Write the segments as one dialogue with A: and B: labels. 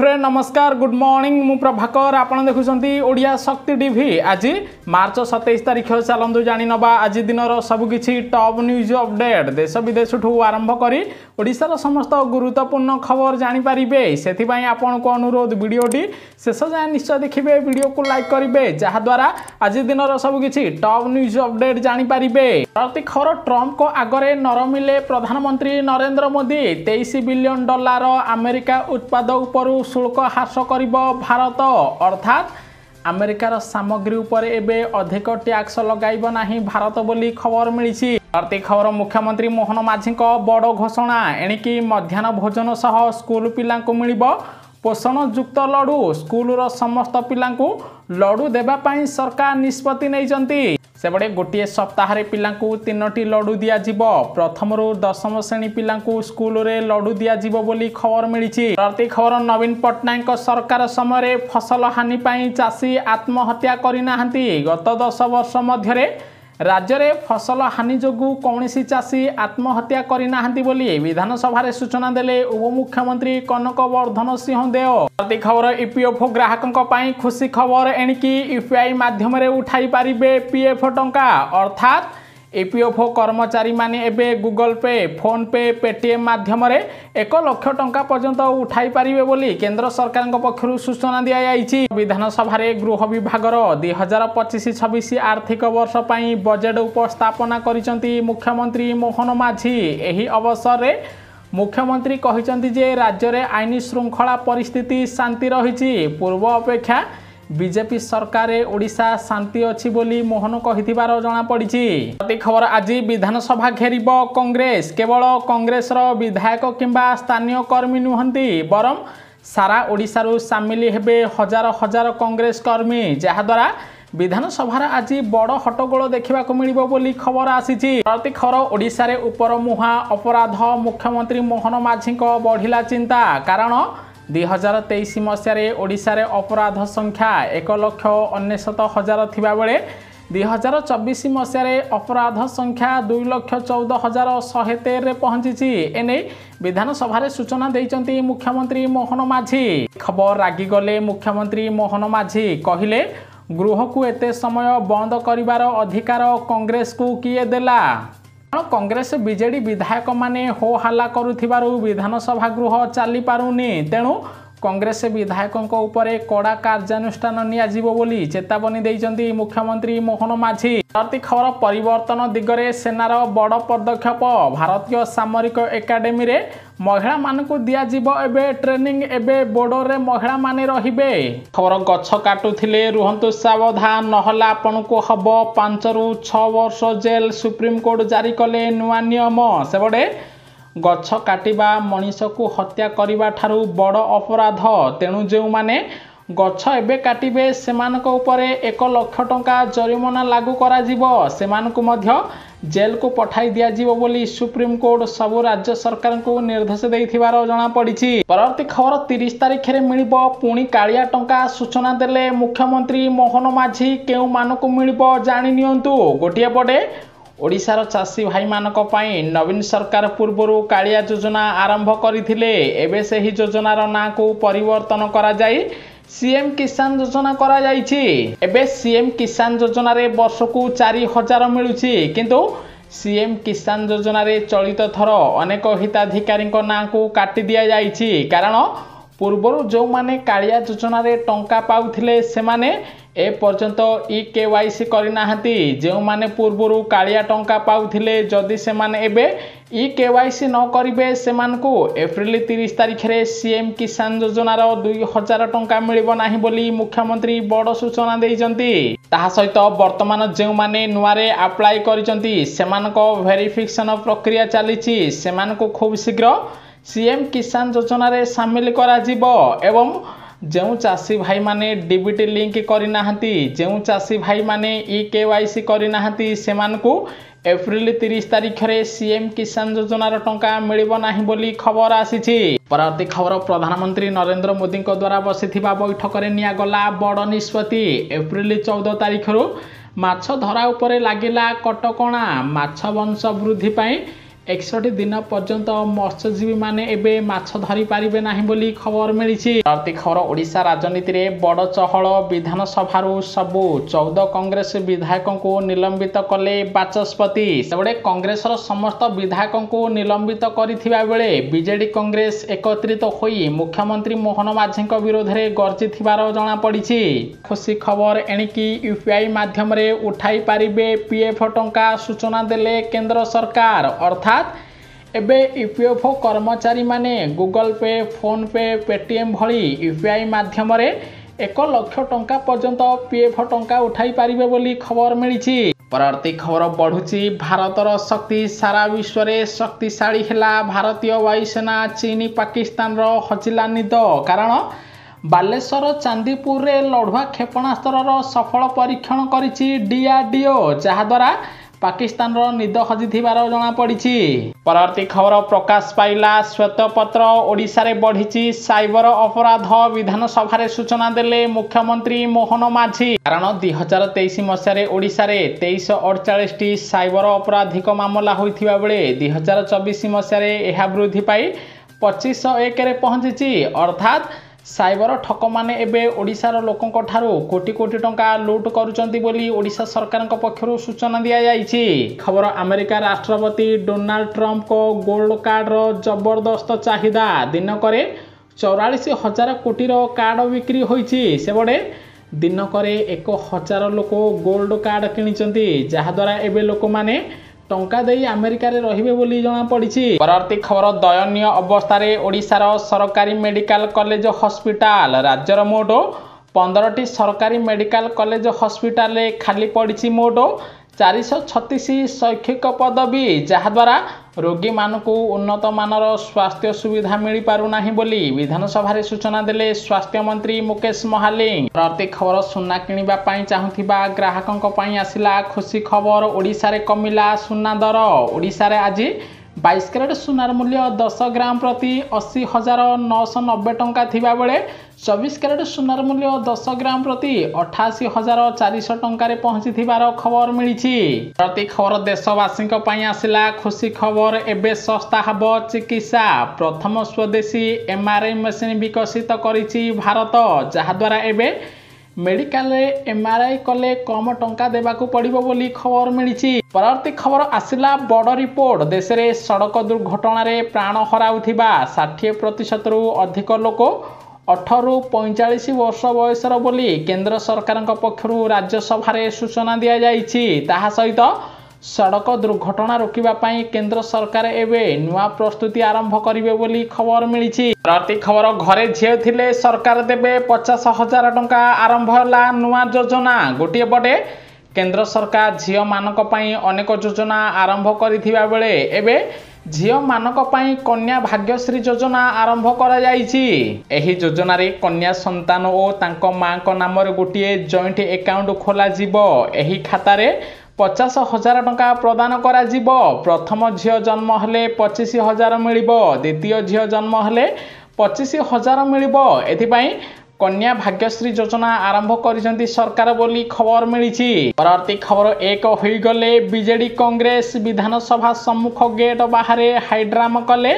A: Friend नमस्कार good morning मु प्रभाकर आपण देखुछंती ओडिया शक्ति टीवी आज मार्च 27 तारिख चलंदु जानि नबा आज दिनर सब किछि टॉप न्यूज अपडेट देश विदेश ठू आरंभ करी ओडिशार समस्त गुरुत्वपूर्ण खबर जानि परिबे सेथि पई आपण को अनुरोध वीडियोटी शेष जाय निश्चय देखिबे वीडियो को लाइक करिबे जहा द्वारा आज दिनर सब किछि टॉप न्यूज अपडेट जानि परिबे प्रति खबर ट्रम्प को आगरे नरमिले प्रधानमंत्री नरेंद्र मोदी $23 बिलियन अमेरिका उत्पाद उपर शुल्क ह्रास करिब भारत अर्थात अमेरिकार सामग्री उपर एबे अधिक टैक्स लगाइब नाही भारत बोली खबर मिली। प्रति खबर मुख्यमंत्री मोहन माझी बड़ घोषणा एणिकी मध्याह्न भोजन सह स्कूल पिलांकु मिलिबो पोषण युक्त लडू स्कूल समस्त पिलांकु लडू देबा पई सरकार निष्पत्ति नैचंती सेबडे गोटे सप्ताह पिलांकु 3टी लडू दिया जिवो प्रथम रु 10वीं श्रेणी पिलांकु स्कूल रे लडू दिया जिवो बोली खबर मिली। प्रति खबर नवीन पट्टनायक सरकार समय फसल हानि पई चाषी आत्महत्या करिनाहंती गत 10 वर्ष मध्यरे राज्य रे फसल हानि जोगु कौनसी चाषी आत्महत्या करिनाहंती बोली विधानसभा रे सूचना देले उपमुख्यमंत्री कनक वर्धन सिंहदेव। प्रति खबर ईपीएफओ ग्राहकों पई खुशी खबर एणिकी यूपीआई माध्यम रे उठाई पारिबे पीएफ टंका अर्थात ईपीएफओ कर्मचारी माने एबे गूगल पे फोन पे पेटीएम माध्यम रे 1 लाख टंका पर्यंत उठाई पारिबे बोली केंद्र सरकार पक्षरु सूचना दिया जायछि। विधानसभा रे गृह विभागर 2025-26 आर्थिक वर्ष पई बजेट उपस्थापना करिसंती मुख्यमंत्री मोहन माझी। एही अवसर रे मुख्यमंत्री कहिसंती जे राज्य रे आईन श्रृंखला परिस्थिति शांति रहिछि पूर्व अपेक्षा बीजेपी सरकार ओडिशा शांति अच्छी बोली मोहन कहिथिबार जणा पड़िछि। प्रति खबर आज विधानसभा घेरिब कांग्रेस केवल कांग्रेस विधायक किंबा स्थानीय कर्मी नुहंती बरम सारा ओडिशा रु सामिल हेबे हजार हजार कांग्रेस कर्मी जहा द्वारा विधानसभा आज बड़ हट्टगोल देखा मिलिबो बोली खबर आसीछि। प्रति खबर ओडिशा रे उपर मुहा अपराध मुख्यमंत्री मोहन माझी बढ़िला चिंता कारण 2023 मसीह ओडिशा रे अपराध संख्या 1,99,000 थिबा बेले 2024 मसीह अपराध संख्या 2,14,113 रे पहुंची एने विधानसभा रे सूचना देइचंती मुख्यमंत्री मोहन माझी। खबर रागी गले मुख्यमंत्री मोहन माझी कहिले गृह को एते समय बंद करिवार अधिकार कांग्रेस को किए देला कांग्रेस बीजेडी विधायक माने हो हल्ला करुथिबारु विधानसभा गृह चली पारुनी तेणु कांग्रेस विधायकों उपरे कड़ा कार्यानुष्ठान नियाजिबो बोली चेतावनी देइचंती मुख्यमंत्री मोहन माझी। प्रति खबर परिवर्तन दिगरे सेनार बड़ पदक्षेप भारतीय सामरिक एकाडेमी रे महिला मानकु दिया जिवो एबे ट्रेनिंग एबे बोर्डर रे महिला माने रहिबे। खबर गछ काटुथिले रुहंतु सावधान नहला आपनको हबो 5 रु 6 वर्ष जेल सुप्रीम कोर्ट जारी कले नुआ नियम सेबडे गछ काटिबा मनीष को हत्या करिबा ठारू बड़ अपराध तेणु जो माने गछ एबे काटिबे सेमानक उपरे 1 लाख टंका जरिमाना लागू करा जिवो सेमानकु मध्य जेल को पठाई दिया जिवो बोली सुप्रीम कोर्ट सबु राज्य सरकार को निर्देश देइथिबार जणा पड़िछि। परवर्ती खबर 30 तारिख रे मिलिबो पुणी कालिया टंका सूचना देले मुख्यमंत्री मोहन माझी केउ मानकु मिलिबो जानि नियंतु गोटिए पटे ओडिशार चाषी भाई मानक पई नवीन सरकार पूर्वरु कालिया योजना आरंभ करथिले एबे सेही योजनार ना को परिवर्तन करा जाई सीएम किसान योजना करा जाईछि। एबे सीएम किसान योजना रे वर्ष को 4000 मिलुछि किंतु सीएम किसान योजना रे चलित थर अनेक हिताधिकारी ना को काटी दिया जाईछि कारण पूर्वरु जो माने कालिया योजना रे टंका पाउथिले से माने ए पर्यंत केवाईसी करिनाहंती जो माने पूर्वरु कालिया टंका पाउथिले जदि से माने एबे केवाईसी न करिबे सेमानकु एप्रिल 30 तारिख रे सीएम किसान योजना रो 2000 टंका मिलिबो नाही बोली मुख्यमंत्री बड़ सूचना देइचंती। ताहा सहित वर्तमान जे माने नुआरे अप्लाई करिचंती सेमानको वेरिफिकेशन प्रक्रिया चलीछि सेमानकु खूब शीघ्र सीएम किसान योजना रे शामिल करा जिवो एवं जो चाषी भाई माने डीबीटी लिंक करिनाहंती जो चाषी भाई माने केवाईसी करिनाहंती सेमानकु एप्रिल 30 तारिख रे सीएम किसान योजनार टंका मिलिबो नाही बोली खबर आसीछि। परवर्ती खबर प्रधानमंत्री नरेंद्र मोदी द्वारा बसिथिबा बैठक रे निया गला बड़ निष्पत्ति एप्रिल 14 तारिख रु माछ धरा उपरे लागिला कटकणा माछ वंश वृद्धि पई 61 दिन पर्यंत मत्स्यजीवी माने एबे माछ धरी पारिबे नाही बोली खबर मिली। प्रति खबर ओडिशा राजनीति रे बड़ चहल विधानसभा सबू 14 कांग्रेस विधायकों को निलंबित कले बाचस्पति। सेबडे कांग्रेस समस्त विधायकों को निलंबित करिथिबा बेले बीजेडी कांग्रेस एकत्रित होई मुख्यमंत्री मोहन माझी विरोध में गर्जी थिबार जणा पड़िछि। खुशी खबर एणिकी यूपीआई माध्यम रे उठाई पारिबे पीएफ टंका सूचना देले केंद्र सरकार। अर्थात एबे ईपीएफओ कर्मचारी माने गूगल पे, फोन पे, पेटीएम भली यूपीआई माध्यम रे 1 लाख टंका पर्यंत पीएफ टंका उठाई पारिबे बोली खबर मिली। परवर्ती खबर बढ़ुची भारतर शक्ति सारा विश्व रे शक्तिशाली हेला भारतीय वायुसेना चीनी पाकिस्तान रो हजिला निद। कारण बालेश्वर चांदीपुर रे लढ़ुआ क्षेपणास्त्र सफल परीक्षण करिछि डीआरडीओ, जहाद्वारा पाकिस्तान रो निद हजिथिबार जणा पड़िछि। परवर्ती खबर प्रकाश पाइला श्वेतपत्र ओडिशा रे बढ़िछि साइबर अपराध। विधानसभा रे सूचना देले मुख्यमंत्री मोहन माझी। कारण 2023 मसीह रे ओडिशा रे 2348 टी साइबर अपराधिक मामला होइथिबा बेले 2024 मसीह रे एहा वृद्धि पाई 2501 रे पहुंचिछि। अर्थात साइबर ठक माने एबे ओडिशार लोकंक ठारू कोटी कोटी टंका लूट करुचंती बोली ओडिशा सरकार पक्षरु सूचना दिया जाइछि। खबर अमेरिका राष्ट्रपति डोनाल्ड ट्रंप को गोल्ड कार्ड रो जबरदस्त चाहिदा। दिनकरे 44,000 कोटी रो कार्ड बिक्री होइछि। सेबडे दिनकरे 1,000 लोक गोल्ड कार्ड किनिचंती, जहाद्वारा एबे लोक माने टंका देई अमेरिका रे रहिबे बोली जणा पड़िछि। परवर्ती खबर दयनीय अवस्था रे ओडिशार सरकारी मेडिकल कॉलेज हॉस्पिटल। राज्यर मोट 15टी सरकारी मेडिकल कॉलेज हॉस्पिटल रे खाली पड़िछि मोट 436 शैक्षिक पदवी, जहाद्वारा रोगी मानकु उन्नत मानर स्वास्थ्य सुविधा मिली पारु नाही बोली विधानसभा रे सूचना देले स्वास्थ्य मंत्री मुकेश महालिंग। प्रति खबर सुना किनिबा पाई चाहुथिबा ग्राहकंक पाई आसिला खुशी खबर। ओडिशा रे कमिला सुना दर। ओडिशा रे आज 22 कैरेट सुनार मूल्य 10 ग्राम प्रति 80,990 टंका थिबा बेले 24 कैरेट सुनार मूल्य 10 ग्राम प्रति 88,400 टंका पहुंची थिबार खबर मिली। प्रति खबर देशवासी पाई आसिला खुशी खबर। एबे सस्ता हब चिकित्सा। प्रथम स्वदेशी एमआरआई मशीन विकसित करिछि भारत, जहाद्वारा एबे मेडिकल एमआरआई कले कम टंका देबाकू पड़िबो बोली खबर मिली। परवर्ती खबर आसिला बड़ रिपोर्ट। देश में सड़क दुर्घटना रे प्राण हराउथिबा 60% रु अधिक लोक 18 रु 45 वर्ष बयसर बोली केंद्र सरकार पक्षरु राज्यसभा रे सूचना दिया जाइछि। ताहा सहित सड़क दुर्घटना रोकिबा पाई केंद्र सरकार एबे नुआ प्रस्तुति आरंभ करिवे बोली खबर मिली। प्रति खबर घरे झियो थिले सरकार देबे 50,000 टंका आरंभ होला नुआ योजना। गोटिए पटे केंद्र सरकार झियो मानक पाई अनेक योजना आरंभ करिथिबा बेले एबे झियो मानक पाई कन्या भाग्यश्री योजना आरंभ करा जाइछि। एही योजना रे कन्या संतान ओ तांको मां को नाम रे गोटिए जॉइंट अकाउंट खोला जिवो। एही खाता रे 50,000 टंका प्रदान करा जिवो। प्रथम झियो जन्म हेले 25,000 मिलिबो, द्वितीय झियो जन्म हेले 25,000 मिलिबो। एथिपाई कन्या भाग्यश्री योजना आरंभ करिसेंती सरकार बोली खबर मिली। परवर्ती खबर एक होई गले बीजेडी कांग्रेस। विधानसभा सम्मुख गेट बाहर हाइड्रामा कले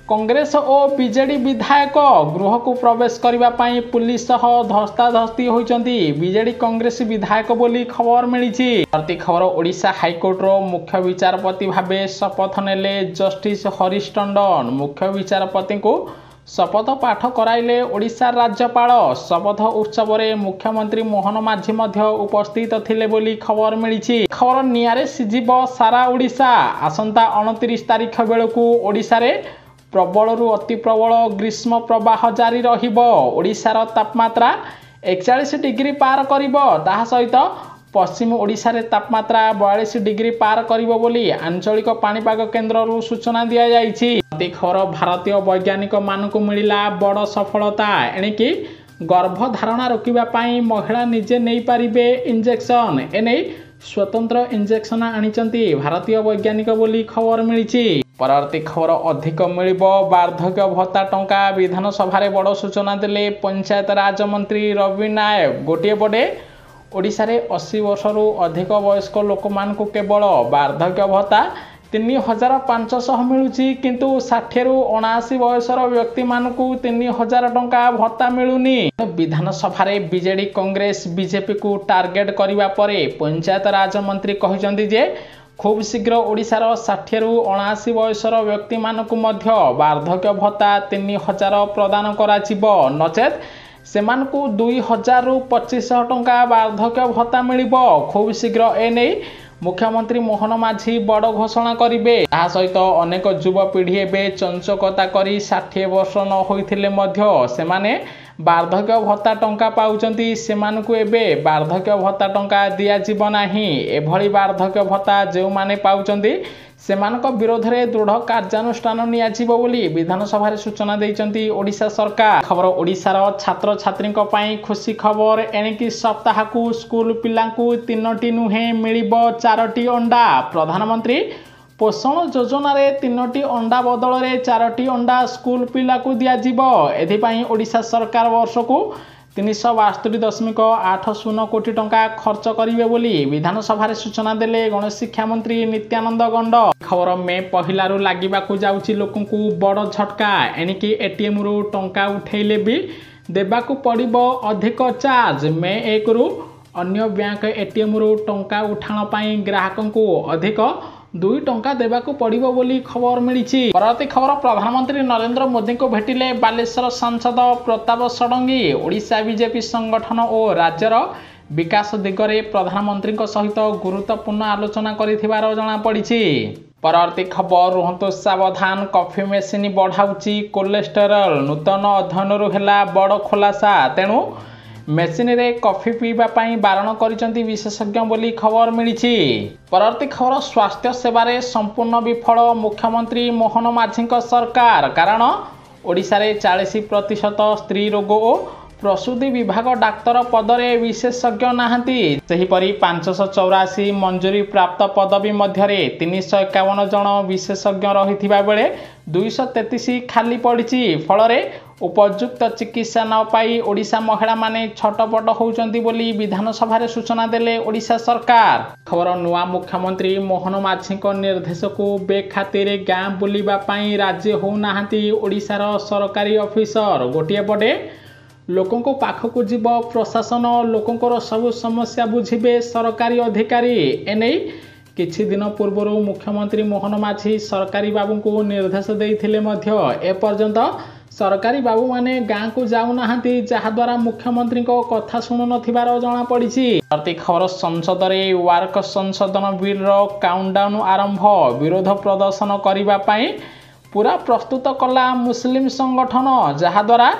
A: कांग्रेस और बीजेडी विधायक। गृह को प्रवेश करने पाई पुलिस सह धस्ताधस्ती होइचंती बीजेडी कांग्रेस विधायक बोली खबर मिली। प्रति खबर ओडिशा हाईकोर्ट रो मुख्य विचारपति भावे शपथ नेले जस्टिस हरीश टंडन। मुख्य विचारपति को शपथ पाठ कराइले ओडिशा राज्यपाल। शपथ उत्सव रे मुख्यमंत्री मोहन माझी मध्य उपस्थित थिले बोली खबर मिली। खबर नियारे सिजिब सारा ओडिशा। आसंता 29 तारिख बेलू ओडिशा रे प्रबल रु अति प्रबल ग्रीष्म प्रवाह जारी रहिबो। ओडिशार तापमात्रा 41 डिग्री पार करिबो। ताहा सहित पश्चिम ओडिशा रे तापमात्रा 42 डिग्री पार करिबो बोली आंचलिक पाणीपाग केन्द्र रु सूचना दिया जाइछि। खबर भारतीय वैज्ञानिक मानकु मिलिला बड़ सफलता। एणिकी गर्भधारणा रोकिबा पाई महिला निजे नहीं पारिबे इंजेक्शन। एने स्वतंत्र इंजेक्शन आनिचंती भारतीय वैज्ञानिक बोली खबर मिली। परवर्ती खबर अधिक मिलिबो वार्धक्य भत्ता टंका। विधानसभा रे बड़ सूचना देले पंचायत राज मंत्री रवि नायक। गोटिए पटे ओडिशा रे 80 वर्ष रु अधिक वयस्क लोक मानकु केवल वार्धक्य भत्ता 3500 मिलुची किंतु 60 रु 79 बयसर व्यक्ति मानकु 3000 टंका भत्ता मिलुनी। विधानसभा रे बीजेडी कांग्रेस बीजेपी को टार्गेट करिबा परे पंचायत राज मंत्री कहिसंदी जे खूब शीघ्र ओडिशार 60 रु 79 बयसर व्यक्ति मानकु मध्य वार्धक्य भत्ता 3000 प्रदान कराजिबो नचेत सेमानकु 2000 रु 2500 टंका वार्धक्य भत्ता मिलिबो। खूब शीघ्र एने मुख्यमंत्री मोहन माझी बड़ घोषणा करिवे। ता सहित अनेक युवपीढ़ी एवं चंचकता करी 60 वर्ष न होइथिले मध्य सेमाने वार्धक्य भत्ता टंका पाउचंती सेमानकु एबे वार्धक्य भत्ता टंका दिया जीव नाही। एभली वार्धक्य भत्ता जेउ माने पाउचंती सेमानक विरोध में दृढ़ कार्यानुष्ठान नियाजिबो बोली विधानसभा रे सूचना दैचंती ओडिशा सरकार। खबर ओडिशार छात्र छात्री खुशी खबर एणिकी सप्ताह को स्कूल पिलांकु 3टी नुहे मिलिबो 4टी अंडा। प्रधानमंत्री पोषण योजना रे 3टी अंडा बदल रे 4टी अंडा स्कूल पिला को दियाजिबो। एथिपाई ओडिशा सरकार वर्ष को 372.80 कोटी टंका खर्च करिवे बोली विधानसभा सूचना देले गणेश शिक्षा मंत्री नित्यानंद गंड। खबर में पहिलारू लागिबाकू जाउची लोकंकु बड़ झटका एणिकी एटीएम रु टंका उठेइले भी देबाकू पड़िबो अधिक चार्ज। में 1 रु अन्य बैंक एटीएम रु टंका उठाण पाई ग्राहकंकु अधिक 2 टंका देबाकू पड़िबो बोली खबर मिलिछि। परवर्ती खबर प्रधानमंत्री नरेंद्र मोदी को भेटिले बालेश्वर सांसद प्रताप षडंगी। ओडिशा बीजेपी संगठन और राज्यर विकास दिगरे प्रधानमंत्री सहित गुरुत्वपूर्ण आलोचना करिथिबार जणा पड़िछि। परवर्ती खबर रुहंतु सावधान कॉफी मेसिन बढ़ाउची कोलेस्टेरोल। नूतन अध्ययन हेला बड़ खुलासा तेणु मेसिन रे कॉफी पीवा पाई बारण करिसंती विशेषज्ञ बोली खबर मिलिछि। परवर्ती खबर स्वास्थ्य सेवा रे संपूर्ण विफल मुख्यमंत्री मोहन माझी सरकार। कारण ओडिशा रे 40% स्त्री रोग और प्रसूति विभाग डाक्तर पदरे विशेषज्ञ नाहंती। सेहिपरि 584 मंजूरी प्राप्त पदवी मध्यरे 351 जन विशेषज्ञ रहिथिबा बेले 233 खाली पड़िछि। फलरे उपयुक्त चिकित्सा न पाई ओडिशा महिला माने छटपट होउचंती बोली विधानसभा रे सूचना देले ओडिशा सरकार। खबर नुआ मुख्यमंत्री मोहन माझी निर्देश को बेखातिर गाँ बुलिबा पाई राज्य हो नाहंती ओडिशार सरकारी ऑफिसर। गोटिए पटे लोकों को पाखक जीव प्रशासन लोकों सबु समस्या बुझिबे सरकारी अधिकारी। एने किछि दिन पूर्व मुख्यमंत्री मोहन माझी सरकारी बाबू को निर्देश देइथिले मध्य एपर्यंत सरकारी बाबू माने गाँ को जाऊ नाहंती जहाद्वारा मुख्यमंत्री को कथा शुणु नथिबार जणा पड़िछि। प्रति खबर संसद रे वार्क संशोधन बिल रो काउंटडाउन आरंभ। विरोध प्रदर्शन करिबा पाई पूरा प्रस्तुत कला मुस्लिम संगठन जहाद्वारा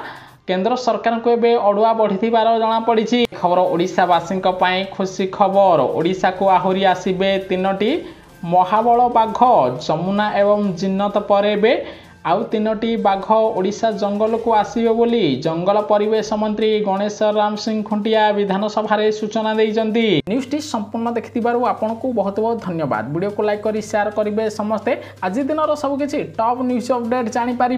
A: केंद्र सरकार को एबे अड़ुआ बढ़िथिबार जणा पड़िछि। खबर ओडिशावासी पाई खुशी खबर। ओडिशा को आहुरी आसीबे 3टी महाबल बाघ जमुना एवं जिन्नत पर एबे आउ 3टी बाघ ओडिशा जंगल को आसीबे बोली जंगल परिवेश मंत्री गणेश राम सिंह खुंटिया विधानसभा रे सूचना देइजंती। न्यूज़ टी संपूर्ण देखिथिबारु आपनकु बहुत बहुत धन्यवाद। वीडियो को लाइक करी शेयर करिवे समस्ते। आज दिनर सब किछि टॉप न्यूज़ अपडेट जानि पारि।